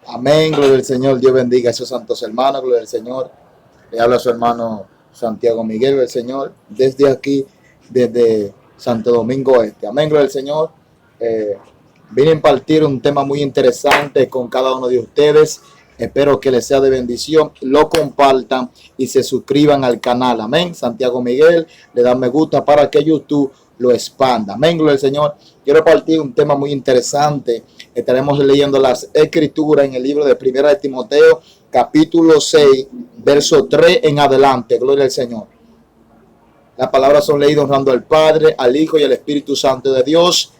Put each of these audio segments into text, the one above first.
Amén, gloria al Señor. Dios bendiga a esos santos hermanos, gloria al Señor. Le habla a su hermano Santiago Miguel, el Señor, desde aquí, desde Santo Domingo Este. Amén, gloria al Señor. Vine a impartir un tema muy interesante con cada uno de ustedes. Espero que les sea de bendición, lo compartan y se suscriban al canal. Amén. Santiago Miguel, le dan me gusta para que YouTube lo expanda. Amén, gloria al Señor. Quiero partir un tema muy interesante. Estaremos leyendo las escrituras en el libro de Primera de Timoteo, capítulo 6, verso 3 en adelante. Gloria al Señor. Las palabras son leídas honrando al Padre, al Hijo y al Espíritu Santo de Dios.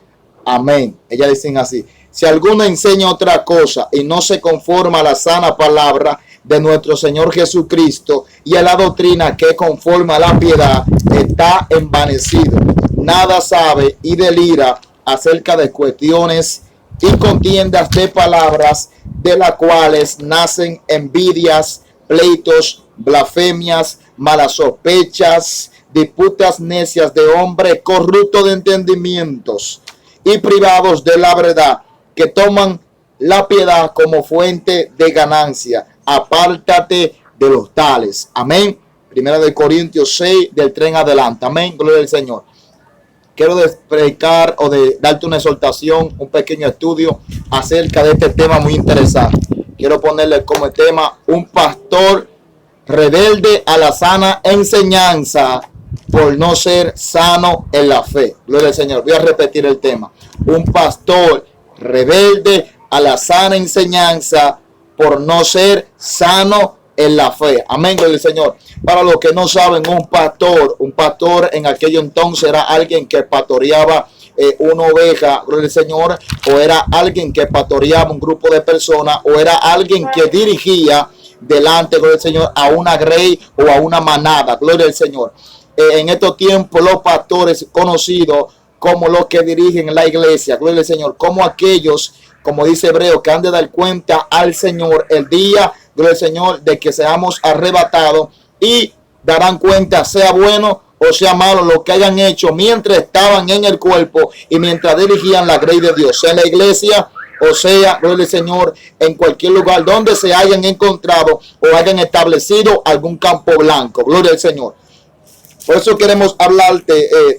Amén. Ellas dicen así: si alguno enseña otra cosa y no se conforma a la sana palabra de nuestro Señor Jesucristo y a la doctrina que conforma a la piedad, está envanecido. Nada sabe y delira acerca de cuestiones y contiendas de palabras, de las cuales nacen envidias, pleitos, blasfemias, malas sospechas, disputas necias de hombres corruptos de entendimientos y privados de la verdad, que toman la piedad como fuente de ganancia. Apártate de los tales. Amén. Primera de Corintios 6, del 3 en adelante. Amén. Gloria al Señor. Quiero explicar o de darte una exhortación, un pequeño estudio acerca de este tema muy interesante. Quiero ponerle como tema: un pastor rebelde a la sana enseñanza por no ser sano en la fe. Gloria al Señor. Voy a repetir el tema: un pastor rebelde a la sana enseñanza por no ser sano en la fe. Amén, gloria al Señor. Para los que no saben, un pastor en aquello entonces era alguien que pastoreaba una oveja, gloria al Señor, o era alguien que pastoreaba un grupo de personas, o era alguien que dirigía delante, gloria al Señor, a una grey o a una manada, gloria al Señor. En estos tiempos, los pastores conocidos como los que dirigen la iglesia, gloria al Señor, como aquellos, como dice Hebreo, que han de dar cuenta al Señor el día, gloria al Señor, de que seamos arrebatados, y darán cuenta, sea bueno o sea malo, lo que hayan hecho mientras estaban en el cuerpo y mientras dirigían la grey de Dios, sea en la iglesia o sea, gloria al Señor, en cualquier lugar donde se hayan encontrado o hayan establecido algún campo blanco. Gloria al Señor. Por eso queremos hablarte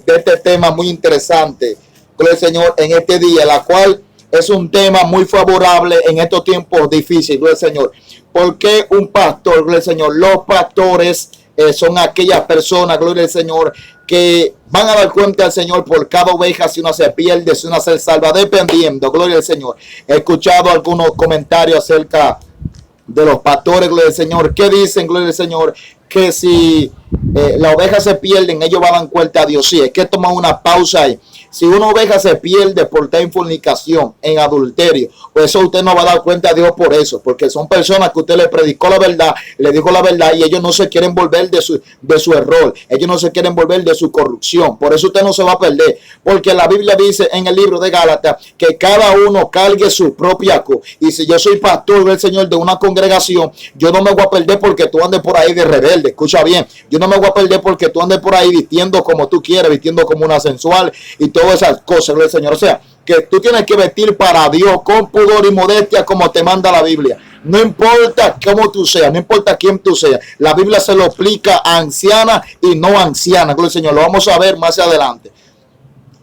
de este tema muy interesante, gloria al Señor, en este día, la cual es un tema muy favorable en estos tiempos difíciles, gloria al Señor. ¿Por qué un pastor, gloria al Señor? Los pastores son aquellas personas, gloria al Señor, que van a dar cuenta al Señor por cada oveja, si una se pierde, si una se salva, dependiendo, gloria al Señor. He escuchado algunos comentarios acerca de los pastores, gloria al Señor, que dicen, gloria al Señor, que si la oveja se pierden, ellos van a dar cuenta a Dios. Sí, es que toman una pausa ahí. Si una oveja se pierde por estar en fornicación, en adulterio, pues eso usted no va a dar cuenta a Dios por eso, porque son personas que usted le predicó la verdad, le dijo la verdad, y ellos no se quieren volver de su error, ellos no se quieren volver de su corrupción. Por eso usted no se va a perder, porque la Biblia dice en el libro de Gálatas que cada uno cargue su propia cruz. Y si yo soy pastor del Señor de una congregación, yo no me voy a perder porque tú andes por ahí de rebelde. Escucha bien, yo no me voy a perder porque tú andes por ahí vistiendo como tú quieres, vistiendo como una sensual y todas esas cosas, gloria al Señor. O sea, que tú tienes que vestir para Dios con pudor y modestia, como te manda la Biblia. No importa cómo tú seas, no importa quién tú seas. La Biblia se lo explica a anciana y no anciana, gloria al Señor. Lo vamos a ver más adelante.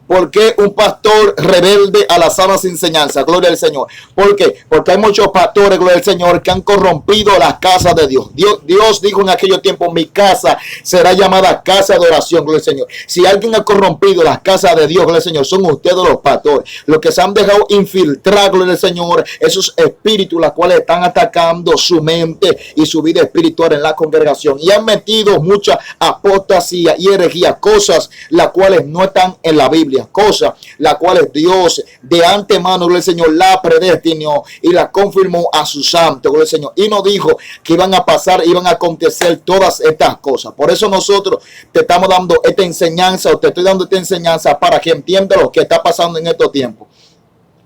¿Por qué un pastor rebelde a las sanas enseñanzas? Gloria al Señor. ¿Por qué? Porque hay muchos pastores, gloria al Señor, que han corrompido las casas de Dios. Dios dijo en aquellos tiempos: mi casa será llamada casa de oración, gloria al Señor. Si alguien ha corrompido las casas de Dios, gloria al Señor, son ustedes los pastores, los que se han dejado infiltrar, gloria al Señor, esos espíritus, los cuales están atacando su mente y su vida espiritual en la congregación, y han metido mucha apostasía y herejía, cosas las cuales no están en la Biblia, cosas las cuales Dios de antemano, gloria al Señor, la predestinó y la confirmó a su santo, gloria al Señor, y nos dijo que iban a pasar, iban a acontecer todas estas cosas. Por eso nosotros te estamos dando esta enseñanza, o te estoy dando esta enseñanza para que entiendas lo que está pasando en estos tiempos.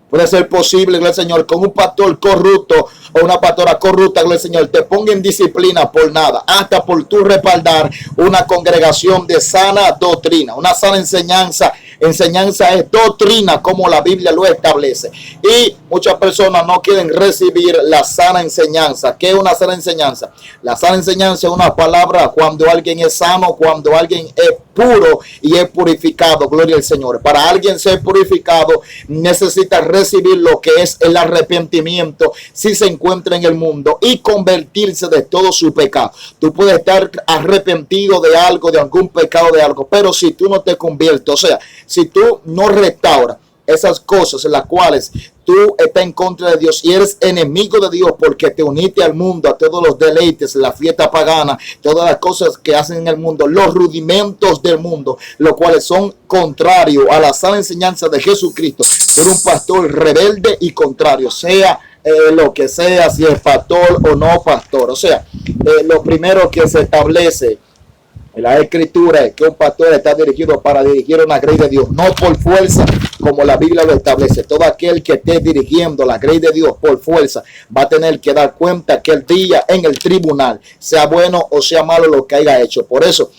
Puede ser posible, gloria al Señor, con un pastor corrupto o una pastora corrupta, gloria al Señor, te ponga en disciplina por nada, hasta por tu respaldar una congregación de sana doctrina, una sana enseñanza Enseñanza es doctrina como la Biblia lo establece. Y muchas personas no quieren recibir la sana enseñanza. ¿Qué es una sana enseñanza? La sana enseñanza es una palabra cuando alguien es sano, cuando alguien es puro y es purificado. Gloria al Señor. Para alguien ser purificado necesita recibir lo que es el arrepentimiento si se encuentra en el mundo y convertirse de todo su pecado. Tú puedes estar arrepentido de algo, de algún pecado, de algo, pero si tú no te conviertes, o sea, si tú no restauras esas cosas en las cuales tú estás en contra de Dios y eres enemigo de Dios porque te uniste al mundo, a todos los deleites, la fiesta pagana, todas las cosas que hacen en el mundo, los rudimentos del mundo, los cuales son contrarios a la sana enseñanza de Jesucristo. Tú eres un pastor rebelde y contrario, sea lo que sea, si es pastor o no pastor. O sea, lo primero que se establece en la escritura es que un pastor está dirigido para dirigir una grey de Dios, no por fuerza como la Biblia lo establece. Todo aquel que esté dirigiendo la grey de Dios por fuerza va a tener que dar cuenta que el día en el tribunal, sea bueno o sea malo lo que haya hecho. Por eso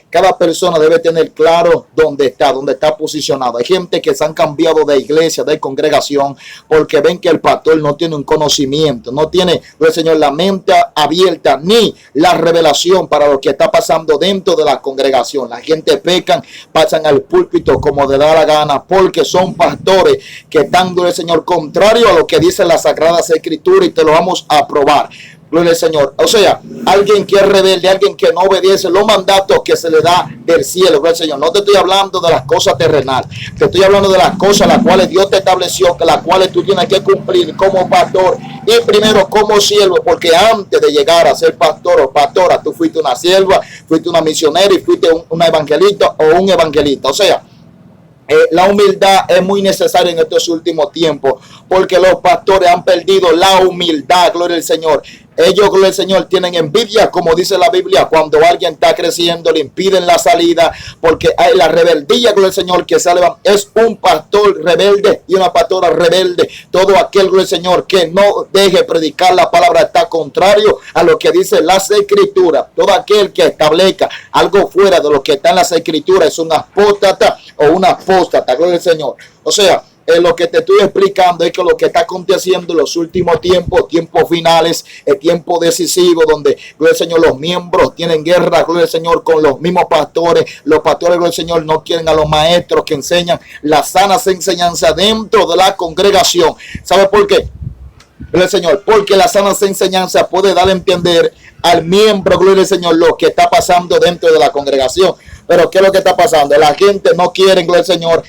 cada persona debe tener claro dónde está posicionado. Hay gente que se han cambiado de iglesia, de congregación, porque ven que el pastor no tiene un conocimiento, no tiene, el Señor, la mente abierta ni la revelación para lo que está pasando dentro de la congregación. La gente pecan, pasan al púlpito como le da la gana, porque son pastores que están, el Señor, contrario a lo que dice las Sagradas Escrituras, y te lo vamos a probar. Gloria al Señor. O sea, alguien que es rebelde, alguien que no obedece los mandatos que se le da del cielo. Gloria al Señor. No te estoy hablando de las cosas terrenales. Te estoy hablando de las cosas las cuales Dios te estableció, que las cuales tú tienes que cumplir como pastor y primero como siervo, porque antes de llegar a ser pastor o pastora, tú fuiste una sierva, fuiste una misionera y fuiste una evangelista o un evangelista. O sea, la humildad es muy necesaria en estos últimos tiempos, porque los pastores han perdido la humildad. Gloria al Señor. Ellos, gloria al Señor, tienen envidia, como dice la Biblia, cuando alguien está creciendo, le impiden la salida, porque hay la rebeldía, gloria al Señor, que sale. Es un pastor rebelde y una pastora rebelde. Todo aquel, gloria al Señor, que no deje predicar la palabra está contrario a lo que dice las Escrituras. Todo aquel que establezca algo fuera de lo que está en las Escrituras es un apóstata o una apóstata, gloria al Señor. O sea, lo que te estoy explicando es que lo que está aconteciendo en los últimos tiempos finales, el tiempo decisivo, donde, gloria al Señor, los miembros tienen guerra, gloria al Señor, con los mismos pastores. Los pastores, gloria al Señor, no quieren a los maestros que enseñan las sanas enseñanzas dentro de la congregación. ¿Sabe por qué? Gloria al Señor, porque la sana enseñanza puede dar a entender al miembro, gloria al Señor, lo que está pasando dentro de la congregación. Pero ¿qué es lo que está pasando? La gente no quiere, gloria al Señor,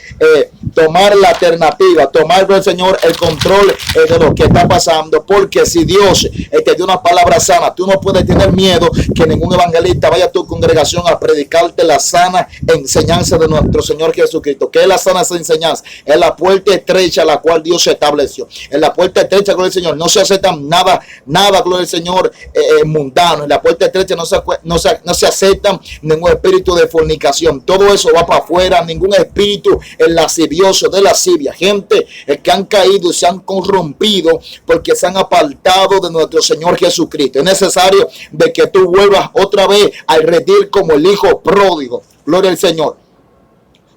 tomar la alternativa, tomar, gloria al Señor, el control de lo que está pasando. Porque si Dios te dio una palabra sana, tú no puedes tener miedo que ningún evangelista vaya a tu congregación a predicarte la sana enseñanza de nuestro Señor Jesucristo. ¿Qué es la sana enseñanza? Es la puerta estrecha a la cual Dios se estableció. En la puerta estrecha, gloria al Señor, no se acepta nada, gloria al Señor, mundano. En la puerta estrecha no se aceptan ningún espíritu de fornicación. Todo eso va para afuera, ningún espíritu lascivioso, de lascivia, gente que han caído y se han corrompido porque se han apartado de nuestro Señor Jesucristo. Es necesario de que tú vuelvas otra vez al redil como el hijo pródigo. Gloria al Señor.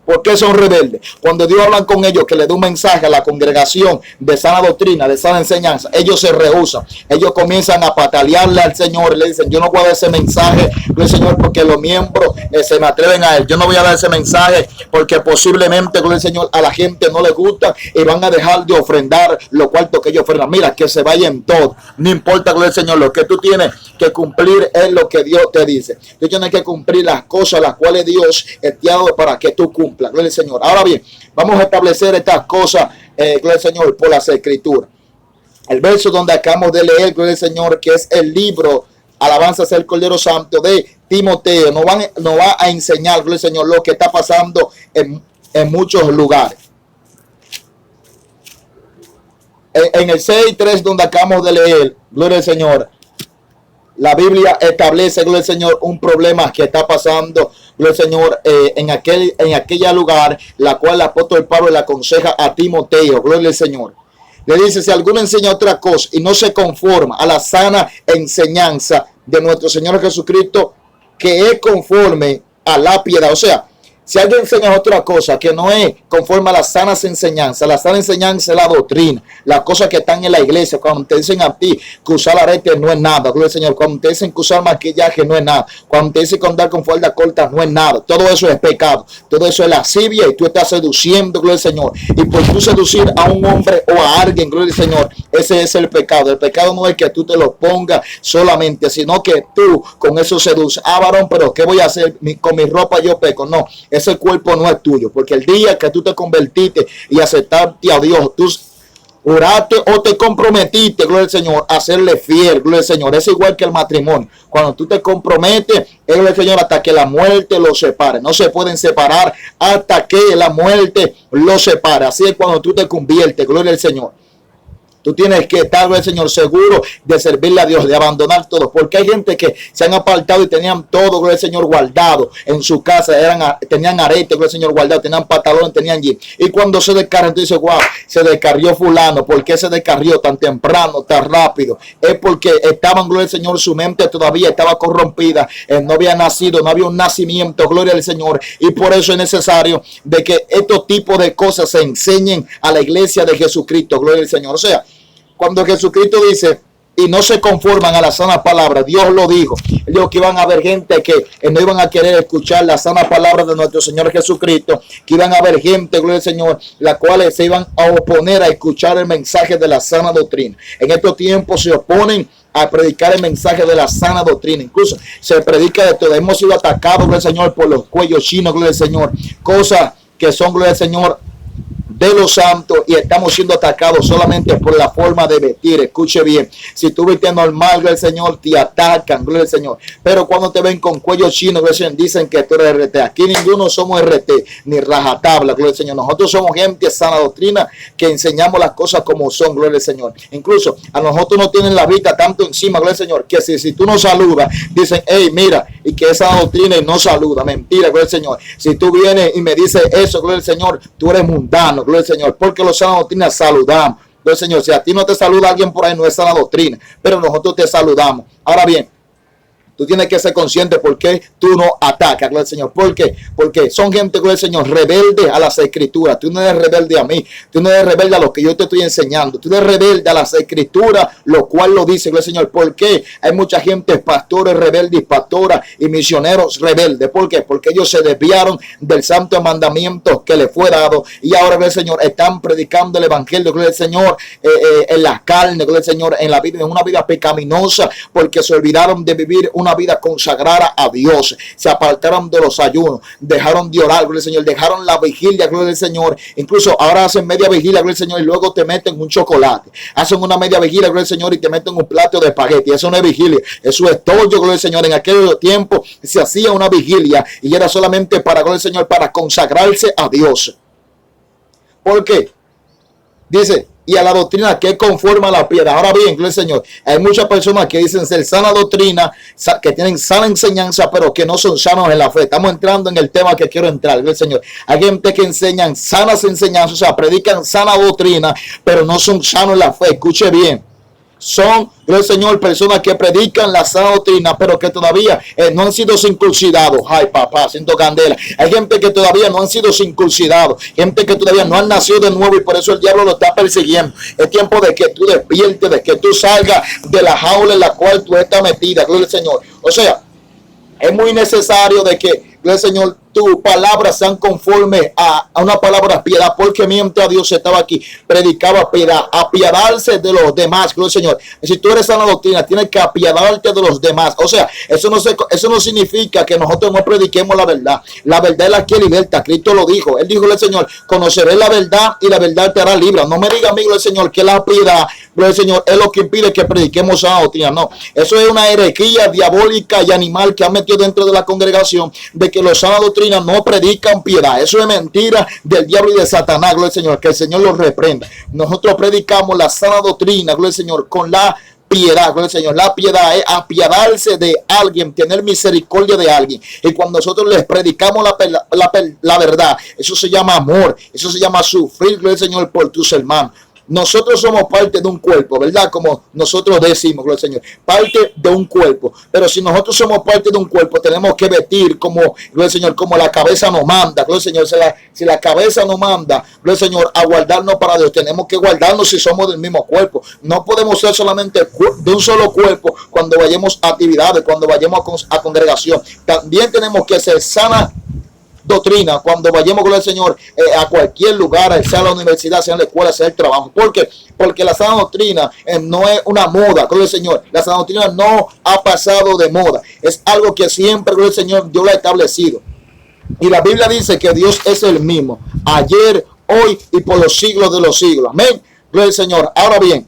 ¿Por qué son rebeldes? Cuando Dios habla con ellos, que le dé un mensaje a la congregación de sana doctrina, de sana enseñanza, ellos se rehúsan. Ellos comienzan a patalearle al Señor y le dicen: yo no voy a dar ese mensaje, gloria al Señor, porque los miembros se me atreven a él. Yo no voy a dar ese mensaje porque posiblemente, gloria al Señor, a la gente no le gusta y van a dejar de ofrendar lo cuarto que ellos ofrendan. Mira, que se vayan todos. No importa, gloria al Señor, lo que tú tienes que cumplir es lo que Dios te dice. Tú tienes que cumplir las cosas las cuales Dios te ha dado para que tú cumplas. Gloria al Señor. Ahora bien, vamos a establecer estas cosas, gloria al Señor, por las Escrituras. El verso donde acabamos de leer, gloria al Señor, que es el libro Alabanzas al Cordero Santo de Timoteo, nos va a enseñar, gloria al Señor, lo que está pasando en muchos lugares. En el 6:3 donde acabamos de leer, gloria al Señor, la Biblia establece, gloria al Señor, un problema que está pasando, gloria al Señor, en aquel lugar, la cual el apóstol Pablo le aconseja a Timoteo, gloria al Señor. Le dice: si alguno enseña otra cosa y no se conforma a la sana enseñanza de nuestro Señor Jesucristo, que es conforme a la piedad. O sea, Si alguien enseña otra cosa que no es conforme a las sanas enseñanzas, la sana enseñanza es la doctrina, las cosas que están en la iglesia, cuando te dicen a ti que usar arete no es nada, gloria al Señor, cuando te dicen que usar maquillaje no es nada, cuando te dicen que andar con falda corta no es nada, todo eso es pecado, todo eso es lascivia y tú estás seduciendo, gloria al Señor, y por tú seducir a un hombre o a alguien, gloria al Señor, ese es el pecado no es que tú te lo pongas solamente, sino que tú con eso seduces, varón, pero ¿qué voy a hacer? Con mi ropa yo peco, no. Ese cuerpo no es tuyo, porque el día que tú te convertiste y aceptaste a Dios, tú oraste o te comprometiste, gloria al Señor, a serle fiel, gloria al Señor. Es igual que el matrimonio. Cuando tú te comprometes, gloria al Señor, hasta que la muerte los separe. No se pueden separar hasta que la muerte los separe. Así es cuando tú te conviertes, gloria al Señor. Tú tienes que estar, el Señor, seguro de servirle a Dios, de abandonar todo. Porque hay gente que se han apartado y tenían todo, gloria al Señor, guardado en su casa. Tenían arete, gloria al Señor, guardado. Tenían pantalones, tenían jeans. Y cuando se descarrió, tú dices, wow, se descarrió fulano. ¿Por qué se descarrió tan temprano, tan rápido? Es porque estaban, gloria al Señor, su mente todavía estaba corrompida. No había nacido, no había un nacimiento, gloria al Señor. Y por eso es necesario de que estos tipos de cosas se enseñen a la iglesia de Jesucristo, gloria al Señor. O sea, cuando Jesucristo dice, y no se conforman a la sana palabra, Dios lo dijo. Él dijo que iban a haber gente que no iban a querer escuchar la sana palabra de nuestro Señor Jesucristo, que iban a haber gente, gloria al Señor, las cuales se iban a oponer a escuchar el mensaje de la sana doctrina. En estos tiempos se oponen a predicar el mensaje de la sana doctrina. Incluso se predica de todo. Hemos sido atacados, gloria al Señor, por los cuellos chinos, gloria al Señor. Cosas que son, gloria al Señor, de los santos, y estamos siendo atacados solamente por la forma de vestir. Escuche bien, si tú vistes normal, gloria al Señor, te atacan, gloria al Señor. Pero cuando te ven con cuello chino, gloria al Señor, dicen que tú eres RT. Aquí ninguno somos RT ni rajatabla, gloria al Señor. Nosotros somos gente sana doctrina que enseñamos las cosas como son, gloria al Señor. Incluso a nosotros no tienen la vista tanto encima, gloria al Señor, que si tú no saludas, dicen, hey, mira, y que esa doctrina y no saluda. Mentira, gloria al Señor. Si tú vienes y me dices eso, gloria al Señor, tú eres mundano, gloria al Señor, porque los sanos doctrina saludamos. Gloria al Señor, si a ti no te saluda alguien por ahí, no es sana doctrina, pero nosotros te saludamos. Ahora bien, tú tienes que ser consciente por qué tú no atacas, gloria al Señor. ¿Por qué? Porque son gente, gloria al Señor, rebelde a las escrituras. Tú no eres rebelde a mí. Tú no eres rebelde a lo que yo te estoy enseñando. Tú eres rebelde a las escrituras, lo cual lo dice, gloria al Señor. ¿Por qué? Hay mucha gente, pastores rebeldes, pastoras y misioneros rebeldes. ¿Por qué? Porque ellos se desviaron del santo mandamiento que les fue dado. Y ahora, gloria al Señor, están predicando el evangelio, gloria al Señor, en la carne, gloria al Señor, en la vida, en una vida pecaminosa, porque se olvidaron de vivir una vida consagrada a Dios. Se apartaron de los ayunos, dejaron de orar, gloria al Señor, dejaron la vigilia, gloria al Señor. Incluso ahora hacen media vigilia, gloria al Señor, y luego te meten un chocolate. Hacen una media vigilia, gloria al Señor, y te meten un plato de espagueti. Eso no es vigilia, eso es todo, gloria al Señor. En aquel tiempo se hacía una vigilia y era solamente para, gloria al Señor, para consagrarse a Dios. ¿Por qué? Dice, y a la doctrina que conforma la piedra. Ahora bien, gloria al Señor, hay muchas personas que dicen ser sana doctrina, que tienen sana enseñanza, pero que no son sanos en la fe. Estamos entrando en el tema que quiero entrar, gloria al Señor. Hay gente que enseñan sanas enseñanzas, o sea, predican sana doctrina, pero no son sanos en la fe. Escuche bien. Son, gloria al Señor, personas que predican la sana doctrina, pero que todavía no han sido circuncidados. Ay, papá, siento candela. Hay gente que todavía no han sido circuncidados, gente que todavía no han nacido de nuevo, y por eso el diablo lo está persiguiendo. Es tiempo de que tú despiertes, de que tú salgas de la jaula en la cual tú estás metida, gloria al Señor. O sea, es muy necesario de que, gloria al Señor, tus palabras sean conforme a una palabra piedad, porque mientras Dios estaba aquí, predicaba piedad, apiadarse de los demás, gloria al Señor. Si tú eres sana doctrina, tienes que apiadarte de los demás. O sea, eso no significa que nosotros no prediquemos la verdad. La verdad es la que liberta. Cristo lo dijo. Él dijo, gloria al Señor, conoceré la verdad y la verdad te hará libre. No me diga a mí, gloria al Señor, que la piedad, gloria al Señor, es lo que impide que prediquemos sana doctrina. No, eso es una herejía diabólica y animal que han metido dentro de la congregación, de que los sanos doctrina no predican piedad. Eso es mentira del diablo y de Satanás, gloria al Señor, que el Señor los reprenda. Nosotros predicamos la sana doctrina, gloria al Señor, con la piedad, gloria al Señor. La piedad es apiadarse de alguien, tener misericordia de alguien. Y cuando nosotros les predicamos la verdad, eso se llama amor, eso se llama sufrir, gloria al Señor, por tus hermanos. nosotros somos parte de un cuerpo, ¿verdad? Como nosotros decimos, gloria al Señor, parte de un cuerpo. Pero si nosotros somos parte de un cuerpo, tenemos que vestir como, gloria al Señor, como la cabeza nos manda, gloria al Señor. Si la cabeza nos manda, gloria al Señor, a guardarnos para Dios, tenemos que guardarnos si somos del mismo cuerpo. No podemos ser solamente de un solo cuerpo cuando vayamos a actividades, cuando vayamos a congregación. También tenemos que ser sana doctrina cuando vayamos con el Señor a cualquier lugar, sea la universidad, sea la escuela, sea el trabajo. ¿Por qué? Porque la sana doctrina no es una moda, con el Señor. La sana doctrina no ha pasado de moda. Es algo que siempre con el Señor Dios lo ha establecido. Y la Biblia dice que Dios es el mismo, ayer, hoy y por los siglos de los siglos. Amén. Gloria al Señor. Ahora bien,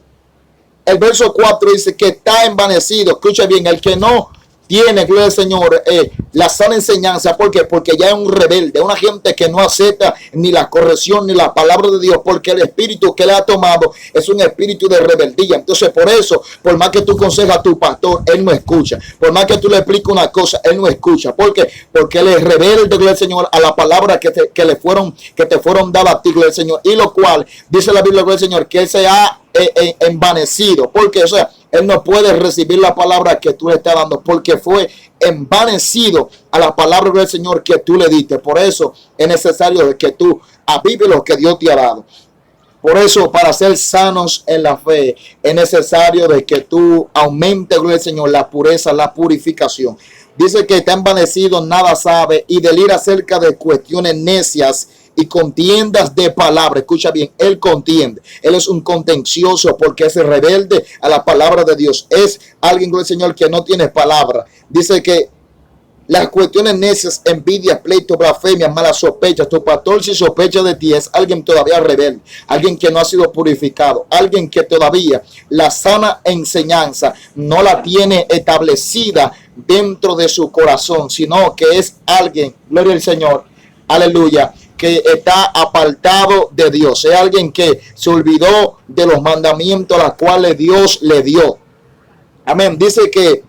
el verso 4 dice que está envanecido. Escucha bien, el que no tiene, gloria al Señor, la sana enseñanza. ¿Por qué? Porque ya es un rebelde, una gente que no acepta ni la corrección ni la palabra de Dios, porque el espíritu que le ha tomado es un espíritu de rebeldía. Entonces, por eso, por más que tú aconsejas a tu pastor, él no escucha. Por más que tú le expliques una cosa, él no escucha. ¿Por qué? Porque él es rebelde, gloria al Señor, a la palabra que te fueron dadas a ti, gloria al Señor. Y lo cual, dice la Biblia, gloria al Señor, que él se ha envanecido. Porque, o sea, él no puede recibir la palabra que tú le estás dando, porque fue envanecido a la palabra del Señor que tú le diste. Por eso es necesario que tú avives lo que Dios te ha dado. Por eso, para ser sanos en la fe, es necesario de que tú aumentes, gloria al Señor, la pureza, la purificación. Dice que está envanecido, nada sabe, y delira acerca de cuestiones necias y contiendas de palabra. Escucha bien, él contiende. Él es un contencioso porque es rebelde a la palabra de Dios. Es alguien, gloria al Señor, que no tiene palabra. Dice que las cuestiones necias, envidia, pleito, blasfemia, malas sospechas. Tu pastor, si sospecha de ti, es alguien todavía rebelde, alguien que no ha sido purificado, alguien que todavía la sana enseñanza no la tiene establecida dentro de su corazón, sino que es alguien, gloria al Señor, aleluya, que está apartado de Dios. Es alguien que se olvidó de los mandamientos a los cuales Dios le dio. Amén. Dice que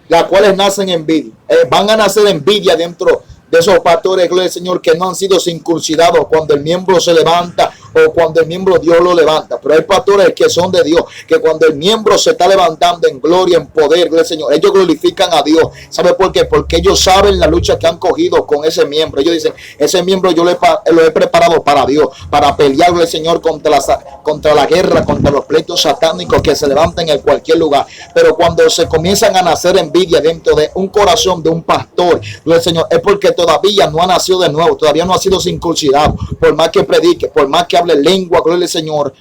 las cuales nacen envidia. Van a nacer envidia dentro de esos pastores, gloria al Señor, que no han sido circuncidados cuando el miembro se levanta o cuando el miembro Dios lo levanta. Pero hay pastores que son de Dios, que cuando el miembro se está levantando en gloria, en poder, gloria al Señor, ellos glorifican a Dios. ¿Sabe por qué? Porque ellos saben la lucha que han cogido con ese miembro. Ellos dicen, ese miembro yo lo he preparado para Dios, para pelear, gloria al Señor, contra la guerra, contra los pleitos satánicos que se levantan en cualquier lugar. Pero cuando se comienzan a nacer envidia dentro de un corazón de un pastor, gloria al Señor, es porque todavía no ha nacido de nuevo, todavía no ha sido circuncidado. Por más que predique, por más que hable lengua, gloria al Señor,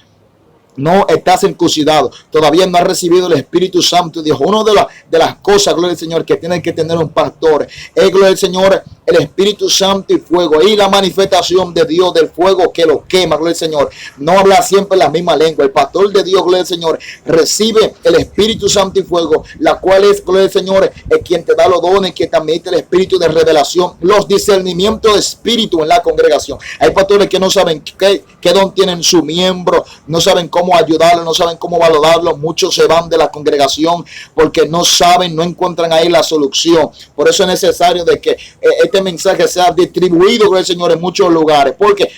no está circuncidado, todavía no ha recibido el Espíritu Santo. Dios, una de las cosas, gloria al Señor, que tiene que tener un pastor es, gloria al Señor, el Espíritu Santo y fuego, y la manifestación de Dios, del fuego que lo quema, gloria al Señor. No habla siempre la misma lengua. El pastor de Dios, gloria al Señor, recibe el Espíritu Santo y fuego, la cual es, gloria al Señor, es quien te da los dones, que también te el espíritu de revelación, los discernimientos de espíritu en la congregación. Hay pastores que no saben qué don tienen su miembro, no saben cómo ayudarlo, no saben cómo valorarlo. Muchos se van de la congregación porque no saben, no encuentran ahí la solución. Por eso es necesario de que este mensaje sea distribuido, gloria al Señor, en muchos lugares, porque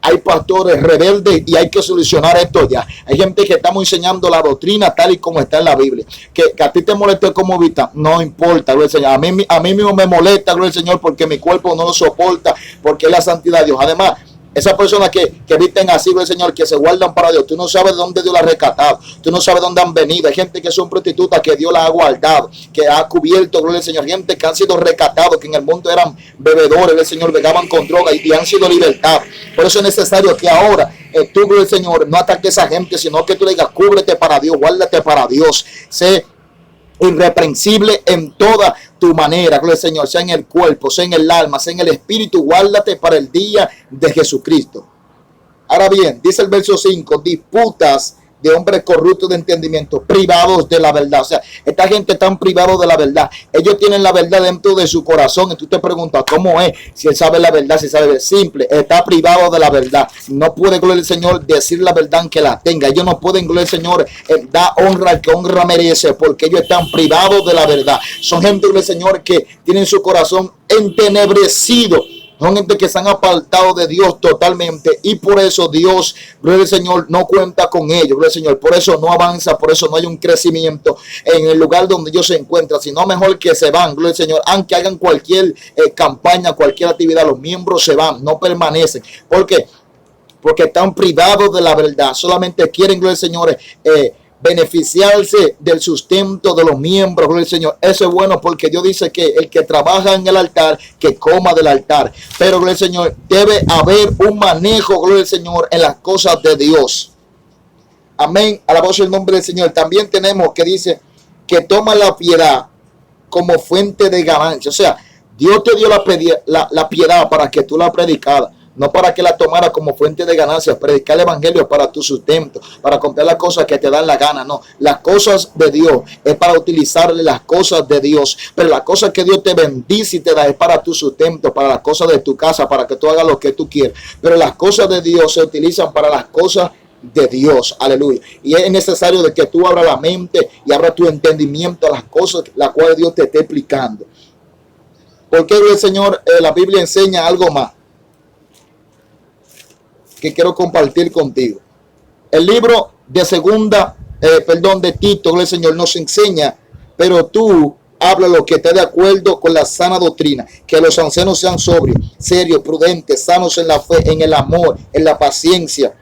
hay pastores rebeldes y hay que solucionar esto ya. Hay gente que estamos enseñando la doctrina tal y como está en la Biblia. Que a ti te moleste como vista, no importa, gloria al Señor. A mí mismo me molesta, gloria al Señor, porque mi cuerpo no lo soporta, porque es la santidad de Dios. Además, esas personas que visten así, gloria al Señor, que se guardan para Dios, tú no sabes de dónde Dios la ha rescatado, tú no sabes de dónde han venido. Hay gente que son prostitutas que Dios la ha guardado, que ha cubierto, gloria al Señor. Gente que han sido rescatados, que en el mundo eran bebedores, gloria al Señor, begaban con droga y han sido libertados. Por eso es necesario que ahora tú, gloria al Señor, no ataques a esa gente, sino que tú le digas, cúbrete para Dios, guárdate para Dios, sé irreprensible en toda tu manera, gloria al Señor, sea en el cuerpo, sea en el alma, sea en el espíritu. Guárdate para el día de Jesucristo. Ahora bien, dice el verso 5, disputas de hombres corruptos de entendimiento, privados de la verdad. O sea, esta gente está privada de la verdad. Ellos tienen la verdad dentro de su corazón. Y tú te preguntas, ¿cómo es? Si él sabe la verdad, si sabe, simple, está privado de la verdad. No puede, gloria al Señor, decir la verdad aunque la tenga. Ellos no pueden, gloria al Señor, dar honra al que honra merece, porque ellos están privados de la verdad. Son gente, gloria al Señor, que tienen su corazón entenebrecido. son gente que se han apartado de Dios totalmente, y por eso Dios, gloria al Señor, no cuenta con ellos, gloria al Señor. Por eso no avanza, por eso no hay un crecimiento en el lugar donde ellos se encuentran, sino mejor que se van, gloria al Señor. Aunque hagan cualquier campaña, cualquier actividad, los miembros se van, no permanecen. ¿Por qué? Porque están privados de la verdad. Solamente quieren, gloria al Señor, beneficiarse del sustento de los miembros, gloria al Señor. Eso es bueno, porque Dios dice que el que trabaja en el altar, que coma del altar. Pero, gloria al Señor, debe haber un manejo, gloria al Señor, en las cosas de Dios. Amén. Alabado sea el nombre del Señor. También tenemos que dice que toma la piedad como fuente de ganancia. O sea, Dios te dio la piedad para que tú la predicaras, no para que la tomara como fuente de ganancias. Predicar el evangelio es para tu sustento, para comprar las cosas que te dan la gana. No, las cosas de Dios es para utilizarle las cosas de Dios. Pero las cosas que Dios te bendice y te da es para tu sustento, para las cosas de tu casa, para que tú hagas lo que tú quieras. Pero las cosas de Dios se utilizan para las cosas de Dios. Aleluya. Y es necesario de que tú abras la mente y abras tu entendimiento a las cosas las cuales Dios te esté explicando. Porque el Señor, la Biblia enseña algo más que quiero compartir contigo. El libro de de Tito, gloria al Señor, nos enseña: pero tú habla lo que esté de acuerdo con la sana doctrina, que los ancianos sean sobrios, serios, prudentes, sanos en la fe, en el amor, en la paciencia.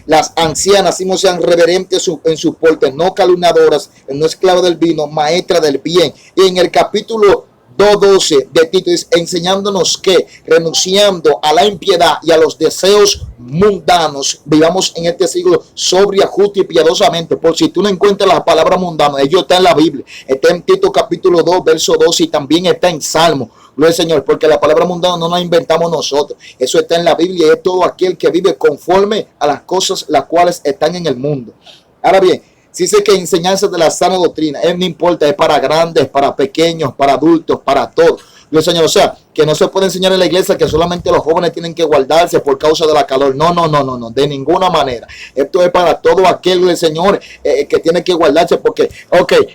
Las ancianas sí sean reverentes en sus portes, no calumniadoras, no esclavas del vino, maestras del bien. Y en el capítulo 2:12 de Tito dice, enseñándonos que, renunciando a la impiedad y a los deseos mundanos, vivamos en este siglo sobria, justa y piadosamente. Por si tú no encuentras las palabras mundanas, ellos están en la Biblia. Está en Tito capítulo 2, verso 12, y también está en Salmo. Gloria al Señor, porque la palabra mundana no la inventamos nosotros. Eso está en la Biblia, y es todo aquel que vive conforme a las cosas las cuales están en el mundo. Ahora bien, si dice que enseñanza de la sana doctrina, no importa, es para grandes, para pequeños, para adultos, para todos. Gloria al Señor. O sea, que no se puede enseñar en la iglesia que solamente los jóvenes tienen que guardarse por causa de la calor. No, de ninguna manera. Esto es para todo aquel, gloria al Señor, que tiene que guardarse, porque,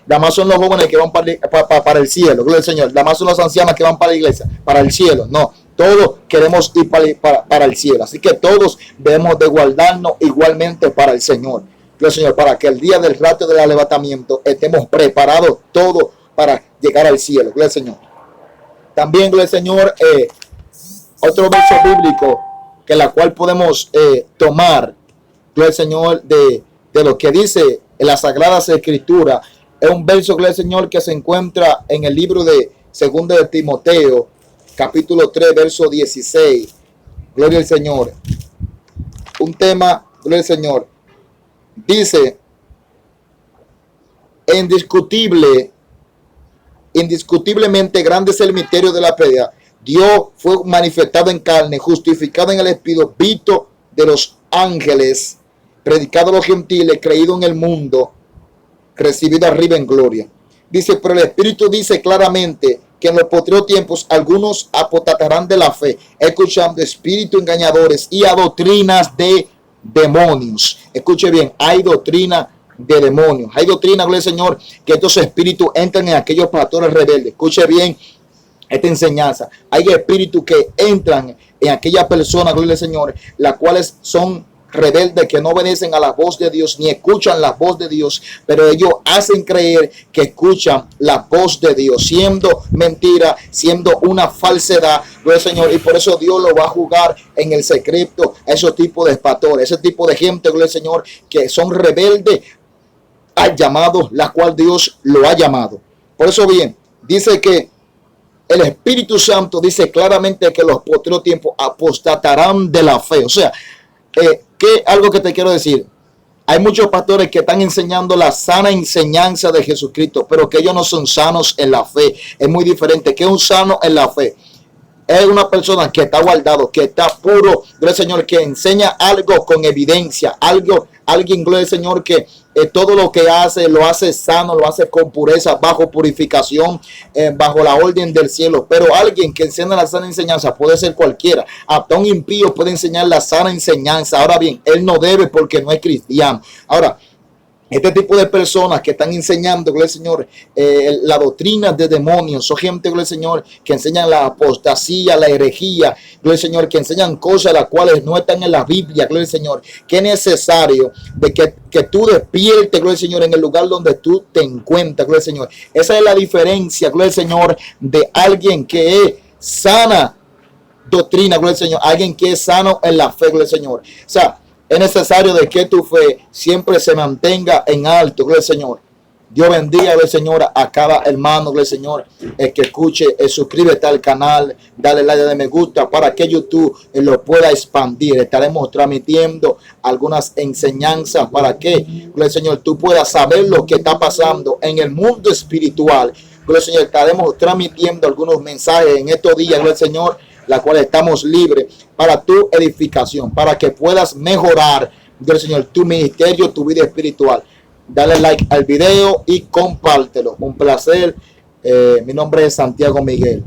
nada más son los jóvenes que van para el cielo, gloria al Señor. Nada más son las ancianas que van para la iglesia, para el cielo. No, todos queremos ir para el cielo. Así que todos debemos de guardarnos igualmente para el Señor. Gloria al Señor, para que el día del rato del arrebatamiento estemos preparados todos para llegar al cielo. Gloria al Señor. También, gloria al Señor, otro verso bíblico que la cual podemos tomar, gloria al Señor, de lo que dice en las Sagradas Escrituras, es un verso, gloria al Señor, que se encuentra en el libro de 2 de Timoteo, capítulo 3, verso 16. Gloria al Señor. Un tema, gloria al Señor. Dice, indiscutiblemente grande es el misterio de la piedad. Dios fue manifestado en carne, justificado en el Espíritu, visto de los ángeles, predicado a los gentiles, creído en el mundo, recibido arriba en gloria. Dice, pero el Espíritu dice claramente que en los postreros tiempos algunos apostatarán de la fe, escuchando espíritus engañadores y a doctrinas de demonios. Escuche bien, hay doctrina de demonios. Hay doctrina, gloria al Señor, que estos espíritus entran en aquellos pastores rebeldes. Escuche bien esta enseñanza. Hay espíritus que entran en aquellas personas, gloria al Señor, las cuales son rebeldes, que no obedecen a la voz de Dios ni escuchan la voz de Dios, pero ellos hacen creer que escuchan la voz de Dios, siendo mentira, siendo una falsedad, gloria al Señor. Y por eso Dios lo va a juzgar en el secreto a esos tipos de pastores, ese tipo de gente, gloria al Señor, que son rebeldes al llamado, la cual Dios lo ha llamado. Por eso bien, dice que el Espíritu Santo dice claramente que los postreros tiempos apostatarán de la fe. O sea, algo que te quiero decir, hay muchos pastores que están enseñando la sana enseñanza de Jesucristo, pero que ellos no son sanos en la fe. Es muy diferente. ¿Qué es un sano en la fe? Es una persona que está guardado, que está puro, gloria al Señor, que enseña algo con evidencia, alguien, gloria al Señor, que todo lo que hace, lo hace sano, lo hace con pureza, bajo purificación, bajo la orden del cielo. Pero alguien que enseña la sana enseñanza puede ser cualquiera. Hasta un impío puede enseñar la sana enseñanza. Ahora bien, él no debe porque no es cristiano. Ahora, Este tipo de personas que están enseñando, gloria al Señor, la doctrina de demonios, son gente, gloria al Señor, que enseñan la apostasía, la herejía, gloria al Señor, que enseñan cosas las cuales no están en la Biblia, gloria al Señor, que es necesario de que tú despiertes, gloria al Señor, en el lugar donde tú te encuentras, gloria al Señor. Esa es la diferencia, gloria al Señor, de alguien que es sana doctrina, gloria al Señor, alguien que es sano en la fe, gloria al Señor. O sea, es necesario de que tu fe siempre se mantenga en alto, gloria al Señor. Dios bendiga, gloria al Señor, a cada hermano, gloria al Señor, el que escuche, suscríbete al canal, dale like de me gusta para que YouTube lo pueda expandir. Estaremos transmitiendo algunas enseñanzas para que, gloria al Señor, tú puedas saber lo que está pasando en el mundo espiritual. Gloria al Señor, estaremos transmitiendo algunos mensajes en estos días, gloria al Señor, la cual estamos libres para tu edificación, para que puedas mejorar, Dios Señor, tu ministerio, tu vida espiritual. Dale like al video y compártelo. Un placer. Mi nombre es Santiago Miguel.